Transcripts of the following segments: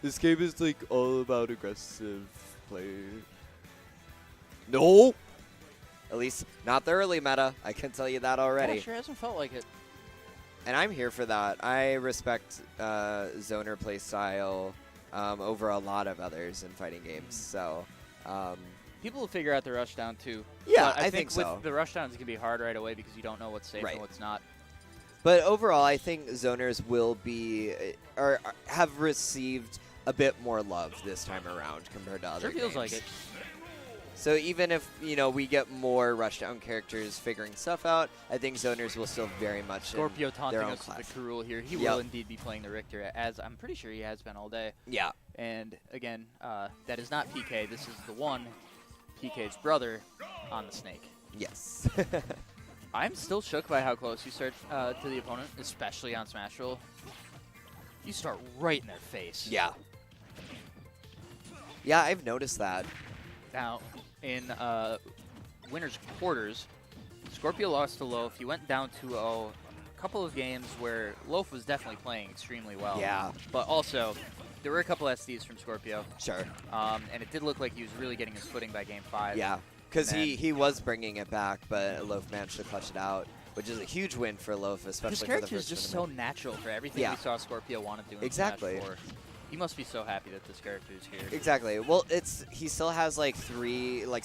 This game is like all about aggressive play. No! At least not the early meta. I can tell you that already. Yeah, sure hasn't felt like it. And I'm here for that. I respect zoner play style over a lot of others in fighting games. So People will figure out the rushdown too. yeah, but I think so. with the rushdowns, it can be hard right away because you don't know what's safe and what's not. But overall, I think zoners will be or have received a bit more love this time around compared to other Sure feels games. like it. So even if, you know, we get more rushdown characters figuring stuff out, I think zoners will still very much Skorpio in taunting their own us class. with the Karul here. He will indeed be playing the Richter, as I'm pretty sure he has been all day. Yeah. And again, that is not PK. This is the one, PK's brother, on the snake. Yes. I'm still shook by how close you start to the opponent, especially on Smash Roll. You start right in their face. Yeah. Yeah, I've noticed that. Now, in winner's quarters, Skorpio lost to Loaf. He went down 2-0. A couple of games where Loaf was definitely playing extremely well. Yeah. But also, there were a couple SDs from Skorpio. Sure. And it did look like he was really getting his footing by game 5. Yeah, because he was bringing it back, but Loaf managed to clutch it out, which is a huge win for Loaf, especially his for the character is first just tournament. so natural for everything we saw Skorpio want to do in Smash 4. He must be so happy that this character is here. Exactly. Well, he still has like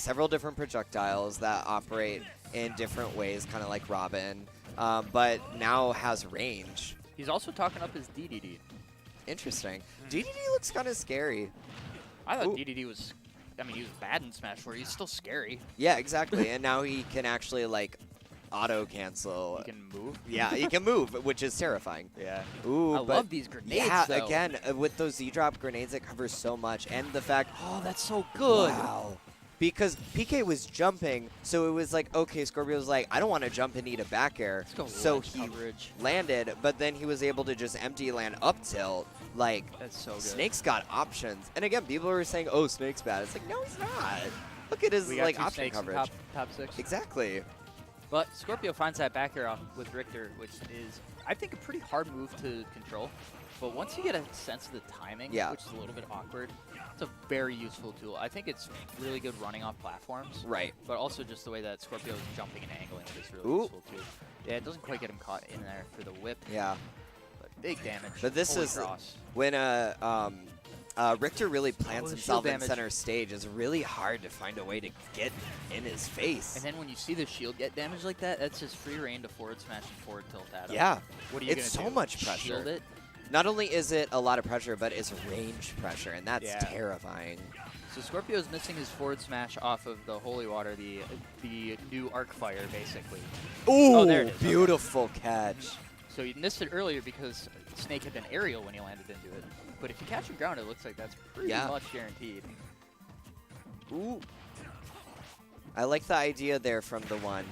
several different projectiles that operate in different ways, kind of like Robin, but now has range. He's also talking up his DDD. Interesting. DDD looks kind of scary. I thought DDD was, I mean, he was bad in Smash 4. He's still scary. Yeah, exactly. And now he can actually like auto cancel. He can move. Yeah, he can move, which is terrifying. Yeah. Ooh, I love these grenades, yeah, though. again, with those Z-drop grenades, it covers so much. And the fact... Oh, that's so good. Wow. Because PK was jumping, so it was like, okay, Skorpio was like, I don't want to jump and need a back air. So he landed, but then he was able to just empty land up tilt. Like, that's so good. Snake's got options. And again, people were saying, oh, Snake's bad. It's like, no, he's not. Look at his like option coverage. Top 6. Exactly. But Skorpio finds that back air off with Richter, which is, I think, a pretty hard move to control. But once you get a sense of the timing, which is a little bit awkward, it's a very useful tool. I think it's really good running off platforms. Right. But also just the way that Skorpio is jumping and angling is really useful too. Yeah, it doesn't quite get him caught in there for the whip. Yeah. But big damage. But this Holy is cross. when Richter really plants himself in damage. center stage. It's really hard to find a way to get in his face. And then when you see the shield get damaged like that, that's just free reign to forward smash and forward tilt at him. Yeah. What are you it's gonna so do? much pressure. Shield it? Not only is it a lot of pressure, but it's range pressure, and that's terrifying. So Skorpio is missing his forward smash off of the Holy Water, the new arc fire, basically. Ooh, oh, there it is. Beautiful catch. So he missed it earlier because Snake had been aerial when he landed into it. But if you catch him ground, it looks like that's pretty much guaranteed. Ooh. I like the idea there from the one.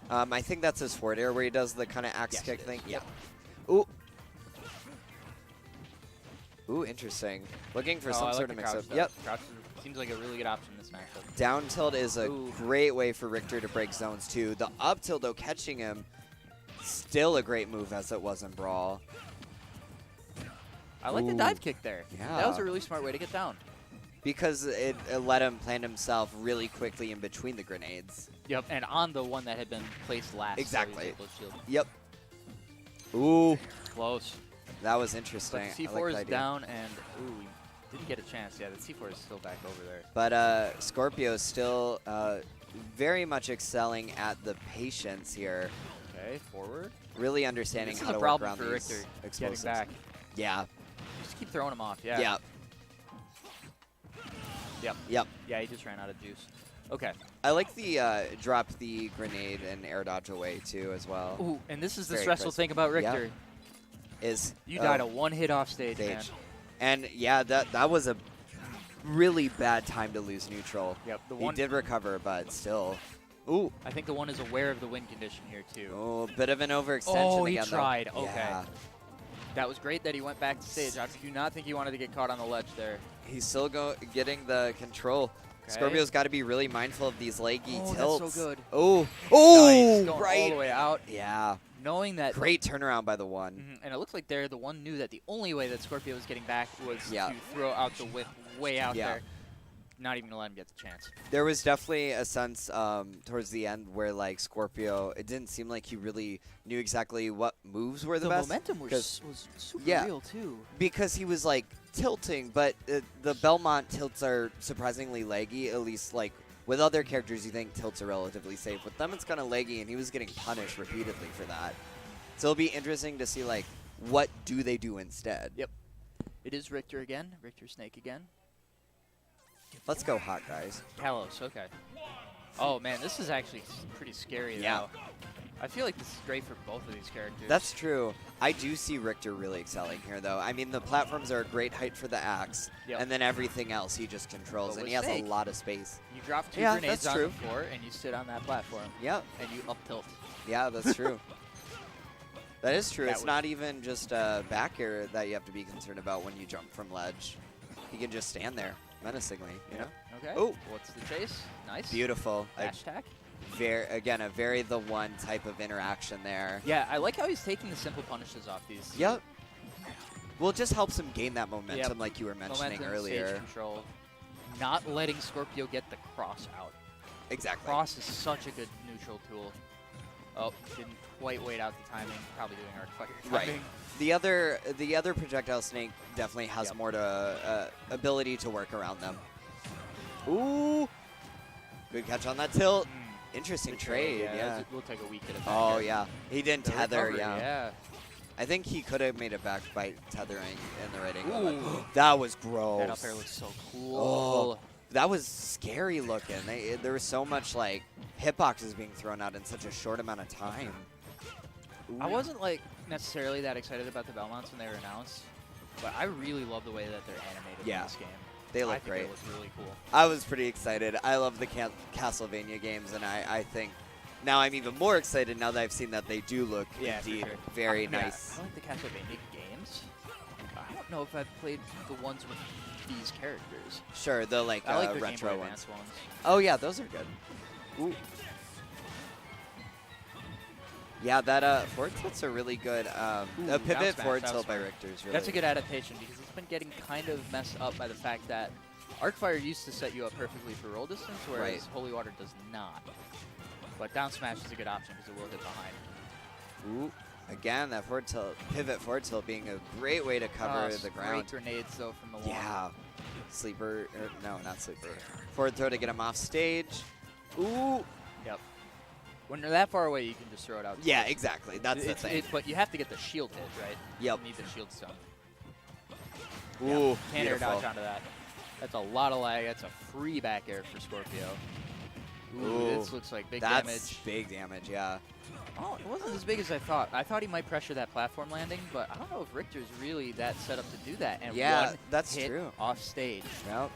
I think that's his forward air where he does the kind of axe kick thing. Yeah. Ooh. Ooh, interesting. Looking for some sort of mix-up. Yep. Crouch seems like a really good option in this matchup. Down tilt is a great way for Richter to break zones too. The up tilt, though, catching him, still a great move as it was in Brawl. I like the dive kick there. Yeah. That was a really smart way to get down. Because it let him plant himself really quickly in between the grenades. Yep, and on the one that had been placed last. Exactly. So shield. Yep. Ooh. Close. That was interesting. But C4 is down, and ooh, we didn't get a chance. Yeah, the C4 is still back over there. But Skorpio is still very much excelling at the patience here. Okay, forward. Really understanding how to work around these explosives. Getting back. Yeah. Just keep throwing him off. Yeah. Yeah. Yep. Yep. Yeah, he just ran out of juice. Okay. I like the drop the grenade and air dodge away too as well. Ooh, and this is the Very stressful crisp. thing about Richter. Yep. Is you died a one hit off stage, man. And yeah, that was a really bad time to lose neutral. Yep. He did recover, but still. Ooh. I think the one is aware of the win condition here too. Oh, bit of an overextension Oh, again, he tried. Though. Okay. Yeah. That was great that he went back to stage. I do not think he wanted to get caught on the ledge there. He's still getting the control. Skorpio's got to be really mindful of these leggy tilts. That's so good. Oh, nice. Going right. all the way out. Yeah. Knowing that. Great turnaround by the one. And it looks like the one knew that the only way that Skorpio was getting back was yeah. to throw out the whip way out there. Not even going to let him get the chance. There was definitely a sense towards the end where, like, Skorpio, it didn't seem like he really knew exactly what moves were the best. The momentum was super real, too. Because he was, like, tilting, but the Belmont tilts are surprisingly leggy, at least, like, with other characters you think tilts are relatively safe. With them, it's kind of leggy, and he was getting punished repeatedly for that. So it'll be interesting to see, like, what do they do instead. Yep. It is Richter again. Richter Snake again. Let's go hot, guys. Kalos, okay. Oh, man, this is actually pretty scary, though. I feel like this is great for both of these characters. That's true. I do see Richter really excelling here, though. I mean, the platforms are a great height for the axe, and then everything else he just controls, and he has a lot of space. You drop 2 grenades on the floor, and you sit on that platform. Yep. And you up-tilt. Yeah, that's true. That is true. It's not even just back air that you have to be concerned about when you jump from ledge. You can just stand there menacingly, you know? Okay. Oh. What's the chase? Nice. Beautiful. Hashtag. Again, a very the one type of interaction there. Yeah, I like how he's taking the simple punishes off these. Yep. Well, it just helps him gain that momentum like you were mentioning earlier. Stage control. Not letting Skorpio get the cross out. Exactly. Cross is such a good neutral tool. Oh, didn't quite wait out the timing. Probably doing Arcfire timing. Right. The other projectile snake definitely has more to ability to work around them. Ooh. Good catch on that tilt. Interesting trade, yeah. We'll take a week at a Oh, yeah. He didn't tether, recovery, yeah. I think he could have made it back by tethering in the right angle. That was gross. That up air looks so cool. Oh, that was scary looking. There was so much, like, hitboxes being thrown out in such a short amount of time. I wasn't, like, necessarily that excited about the Belmonts when they were announced, but I really love the way that they're animated in this game. They look great. They look really cool. I was pretty excited. I love the Castlevania games, and I think now I'm even more excited now that I've seen that they do look indeed very nice. I like the Castlevania games. I don't know if I've played the ones with these characters. Sure, the like retro ones. Oh yeah, those are good. Ooh. Yeah, that forward tilts are really good. A pivot forward tilt by Richter is really. That's a good adaptation because it's been getting kind of messed up by the fact that Arcfire used to set you up perfectly for roll distance, whereas Holy Water does not. But down smash is a good option because it will hit behind. Ooh, again that forward tilt, pivot forward tilt being a great way to cover the ground. Great grenades though from the wall. Yeah, sleeper. No, not sleeper. Forward throw to get him off stage. Ooh. Yep. When you're that far away, you can just throw it out. Yeah, exactly. That's the thing. But you have to get the shield hit, right? Yep. You need the shield stun. Ooh, can't air dodge onto that. That's a lot of lag. That's a free back air for Skorpio. Ooh, this looks like big damage. That's big damage, yeah. Oh, it wasn't as big as I thought. I thought he might pressure that platform landing, but I don't know if Richter's really that set up to do that. And one that's hit true. Off stage. Yep.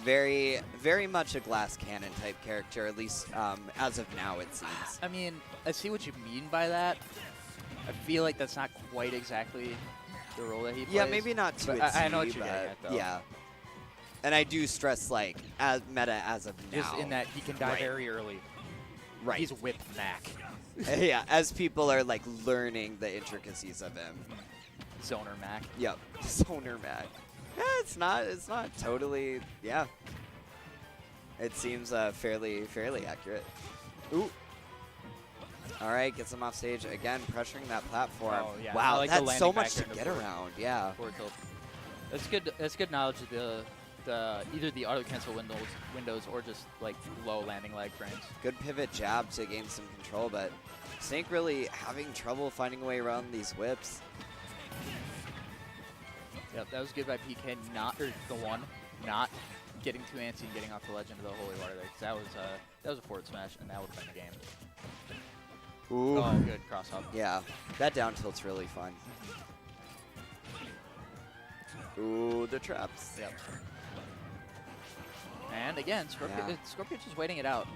Very, very much a glass cannon type character, at least as of now, it seems. I mean, I see what you mean by that. I feel like that's not quite exactly the role that he plays. Yeah, maybe not to its I know what you're getting at, though. Yeah. And I do stress, like, as meta as of now. Just in that he can die very early. Right. He's whip Mac. Yeah, as people are, like, learning the intricacies of him. Zoner Mac. Yep. Zoner Mac. Yeah, it's not totally, yeah. It seems fairly accurate. Ooh. All right, gets him off stage. Again, pressuring that platform. Oh, yeah. Wow, like that's so much to get around. Yeah. That's good. That's good knowledge of the either the auto cancel windows or just like low landing lag frames. Good pivot jab to gain some control, but Snake really having trouble finding a way around these whips. Yep, that was good by PK. Not getting too antsy and getting off the ledge into the holy water there. That was a forward smash, and that would have been the game. Ooh. Oh, good cross up. Yeah, that down tilt's really fun. Ooh, the traps. Yep. And again, Skorpio's just waiting it out.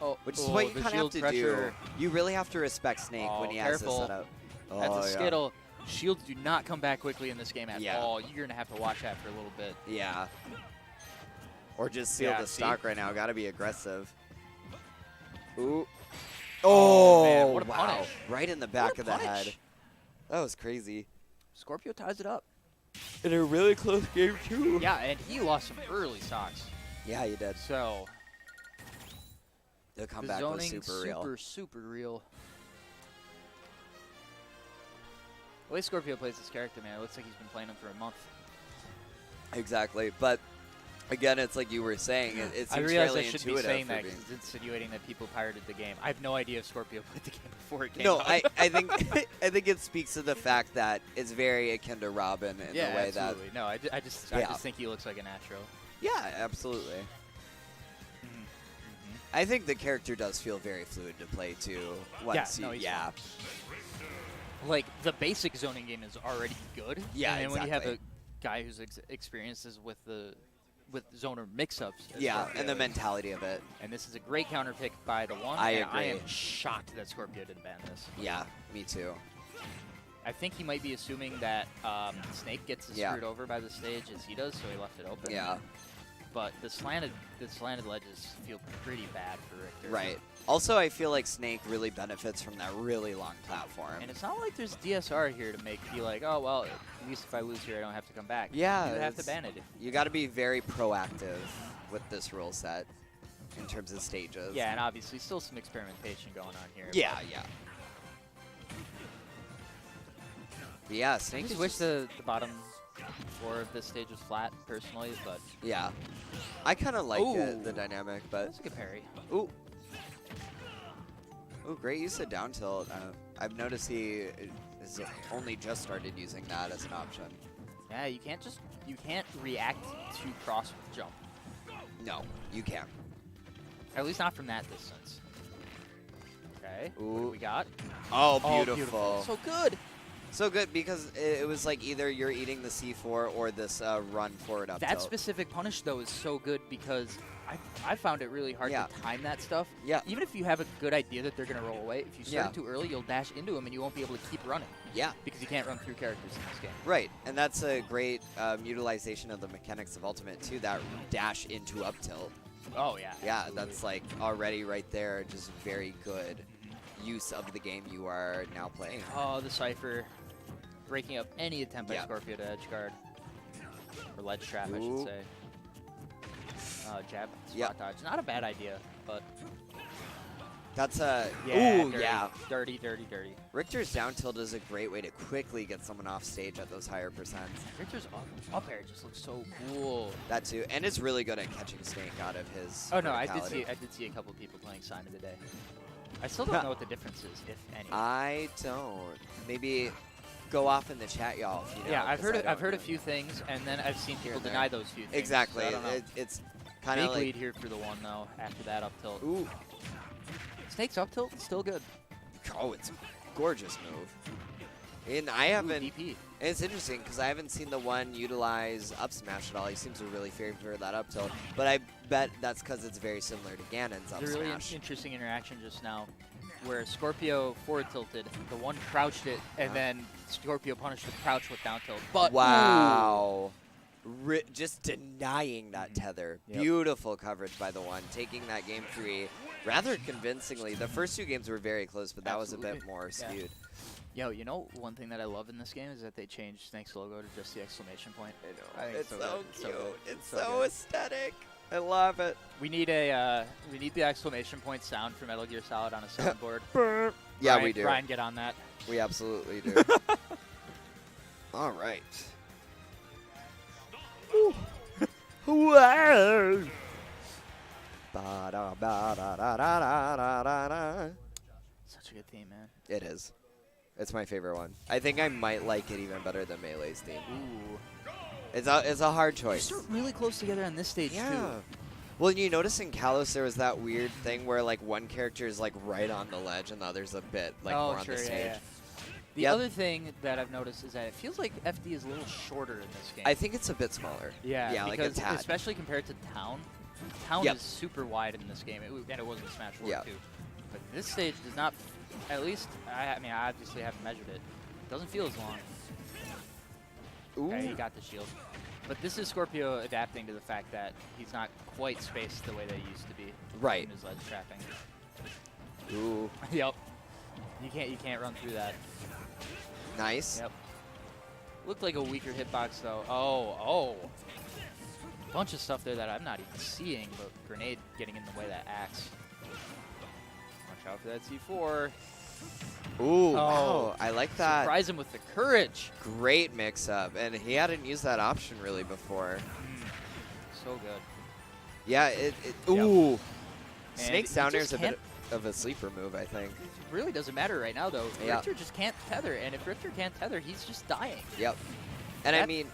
Oh, which is what you kind of have to do. You really have to respect Snake when he has this set up. That's a skittle. Shields do not come back quickly in this game at all. You're going to have to watch that for a little bit. Yeah. Or just seal the stock right now. Got to be aggressive. Ooh. Oh, man, what a wow. punish. Right in the back of the head. That was crazy. Skorpio ties it up. In a really close game, too. Yeah, and he lost some early stocks. Yeah, he did. So, the comeback was super real. Super real. The way Skorpio plays this character, man, it looks like he's been playing him for a month. Exactly. But, again, it's like you were saying, it seems I realize fairly I shouldn't be intuitive saying that being... because it's insinuating that people pirated the game. I have no idea if Skorpio played the game before it came No, out. I think I think it speaks to the fact that it's very akin to Robin in the way absolutely. that... No, I just think he looks like a natural. Yeah, absolutely. I think the character does feel very fluid to play, too. Once Like, the basic zoning game is already good. Yeah, and then when you have a guy whose experiences with zoner mix-ups. And the mentality of it. And this is a great counter pick by the one. I agree. I am shocked that Skorpio didn't ban this. Yeah, me too. I think he might be assuming that Snake gets screwed over by the stage as he does, so he left it open. Yeah. But the slanted ledges feel pretty bad for Richter. Right. Also, I feel like Snake really benefits from that really long platform. And it's not like there's DSR here to be like, oh, well, at least if I lose here, I don't have to come back. Yeah. You have to ban it. You got to be very proactive with this rule set in terms of stages. Yeah, and obviously still some experimentation going on here. Yeah, yeah. But yeah, Snake I just wish the bottom floor of this stage was flat, personally, but... Yeah. I kind of like the dynamic, but... That's a good parry. Ooh. Ooh, great use of down tilt. I've noticed he has only just started using that as an option. Yeah, you can't react to cross jump. No, you can't. At least not from that distance. Okay, Ooh. what do we got? Oh, beautiful. So good. So good because it was like either you're eating the C4 or this run forward up That tilt. specific punish, though, is so good because I found it really hard to time that stuff. Yeah. Even if you have a good idea that they're going to roll away, if you start too early, you'll dash into them and you won't be able to keep running. Yeah. Because you can't run through characters in this game. Right, and that's a great utilization of the mechanics of Ultimate, too, that dash into up tilt. Oh, yeah. Yeah, absolutely. that's like already right there, just very good use of the game you are now playing. Oh, the Cypher. Breaking up any attempt by Skorpio to edge guard. Or ledge trap, I should say. Jab, spot dodge. Not a bad idea, but... That's a... Dirty. Richter's down tilt is a great way to quickly get someone off stage at those higher percents. Richter's up air just looks so cool. That too, and it's really good at catching Snake out of his Oh no, I did see a couple people playing Sign of the Day. I still don't know what the difference is, if any. I don't. Maybe... Go off in the chat, y'all. You know, yeah, I've heard a few things, and then I've seen people deny those few things. Exactly. So it's kind of big like lead here for the one though. After that up tilt. Ooh. Snake's up tilt still good. Oh, it's a gorgeous move. And I haven't. DP. And it's interesting because I haven't seen the one utilize up smash at all. He seems to really favor that up tilt, but I bet that's because it's very similar to Ganon's up smash. It's a really interesting interaction just now, where Skorpio forward tilted, the one crouched it, and then Skorpio punished the crouch with down tilt. But wow. Just denying that tether. Beautiful coverage by the one, taking that game 3 rather convincingly. The first 2 games were very close, but that was a bit more skewed. Yo, you know one thing that I love in this game is that they changed Snake's logo to just the exclamation point. I know. It's so cute. It's so aesthetic. I love it. We need the exclamation point sound for Metal Gear Solid on a soundboard. Yeah, we do. Brian, get on that. We absolutely do. All right. Wow. Such a good theme, man. It is. It's my favorite one. I think I might like it even better than Melee's theme. Ooh. It's a hard choice. They're really close together on this stage, too. Well, you notice in Kalos there was that weird thing where like one character is like right on the ledge and the other's a bit like more on the stage. The other thing that I've noticed is that it feels like FD is a little shorter in this game. I think it's a bit smaller. Yeah, like a tad. Especially compared to Town. Town is super wide in this game, and it wasn't Smash 4 too. But this stage does not, at least, I mean, I obviously haven't measured it. It doesn't feel as long. Ooh. Okay, he got the shield. But this is Skorpio adapting to the fact that he's not quite spaced the way that he used to be. Right. In his ledge trapping. Ooh. Yep. You can't run through that. Nice. Yep. Looked like a weaker hitbox though. Oh. Bunch of stuff there that I'm not even seeing, but grenade getting in the way of that axe. Watch out for that C4. Ooh, wow. I like that. Surprise him with the courage. Great mix-up, and he hadn't used that option really before. So good. Yeah, ooh. Yep. Snake's down here is a bit of a sleeper move, I think. It really doesn't matter right now, though. Yep. Richter just can't tether, and if Richter can't tether, he's just dying. Yep. And I mean,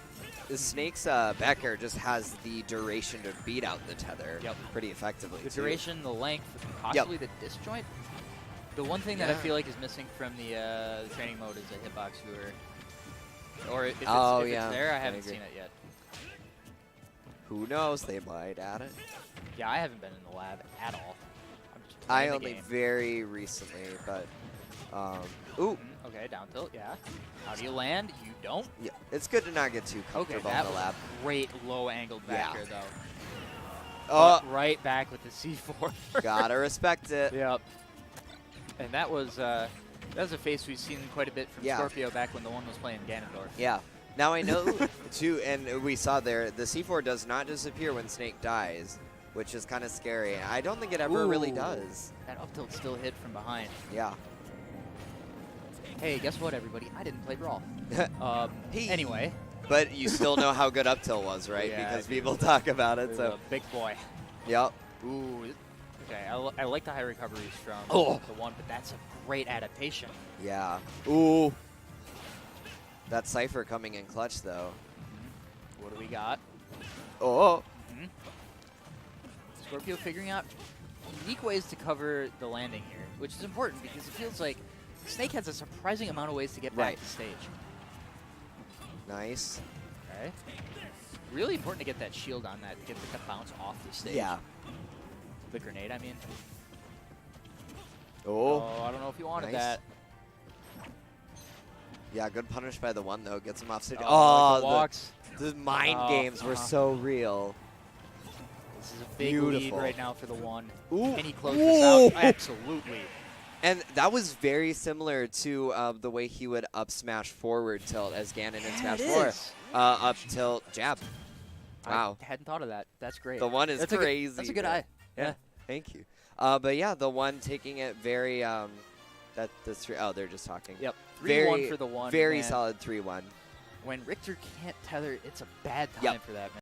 the Snake's back air just has the duration to beat out the tether pretty effectively. The duration, the length, possibly the disjoint. The one thing that I feel like is missing from the training mode is a hitbox viewer. Or if it's there, I haven't seen it yet. Who knows? They might add it. Yeah, I haven't been in the lab at all. I'm just I playing only the game. very recently, but ooh. Okay, down tilt, yeah. How do you land? You don't? Yeah, it's good to not get too comfortable in the lab. Great low-angled back here, though. Oh, right back with the C4. Gotta respect it. Yep. And that was a face we've seen quite a bit from Skorpio back when the one was playing Ganondorf. Yeah. Now I know, too, and we saw there, the C4 does not disappear when Snake dies, which is kind of scary. I don't think it ever really does. That up tilt still hit from behind. Yeah. Hey, guess what, everybody? I didn't play Brawl. Anyway. But you still know how good up tilt was, right? Yeah, because people talk about it. So big boy. Yep. Ooh. Okay, I like the high recoveries from the one, but that's a great adaptation. Yeah. Ooh. That Cypher coming in clutch, though. What do we got? Oh. Skorpio figuring out unique ways to cover the landing here, which is important because it feels like Snake has a surprising amount of ways to get back to stage. Nice. Okay. Really important to get that shield on that to get the bounce off the stage. Yeah. The grenade, I mean. Oh. I don't know if you wanted that. Yeah, good punish by the one, though. Gets him off stage. Oh, walks. The mind games were so real. This is a big lead right now for the one. Ooh. Can he close this out? Absolutely. And that was very similar to the way he would up smash forward tilt as Ganon in Smash 4. Up tilt jab. Wow. I hadn't thought of that. That's great. The one is crazy. That's a good eye. Yeah. Thank you. But yeah, the one taking it very that's three. Oh, they're just talking. Yep. 3-1 for the one. Very solid 3-1. When Richter can't tether, it's a bad time for that, man.